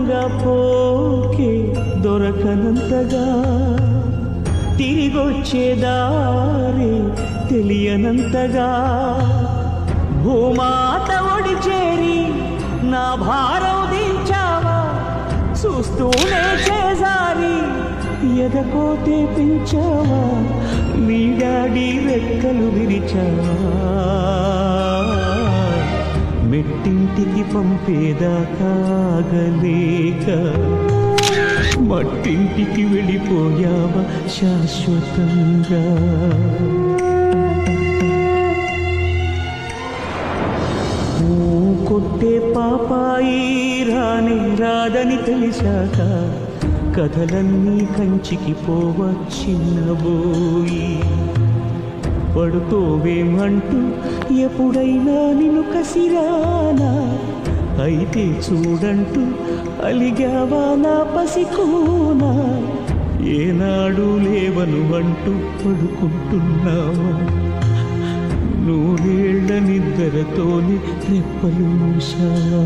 దూరంగా పోకే దొరకనంతగా తిరిగొచ్చే దారి తెలియనంతగా భూమాత ఒడి చేరి నా భారం దించావా చూస్తూనే చేజారి ఎదకోతే పెంచావా నీ డాడీ రెక్కలు విరిచావా మెట్టింటికి పంపేదాకాగలేక మట్టింటికి వెళ్ళిపోయావా శాశ్వతంగా కొట్టే పాపాయి రాని రాదని తెలిసాక కథలన్నీ కంచికి పోవచ్చిన్నబోయి పడుకోవేమంటూ ఎప్పుడైనా నిన్ను కసిరానా అయితే చూడంటూ అలిగావా నా పసికోనా ఏనాడు లేవను అంటూ పడుకుంటున్నావా నూరేళ్ల నిద్రతోని రెప్పలు మూసావా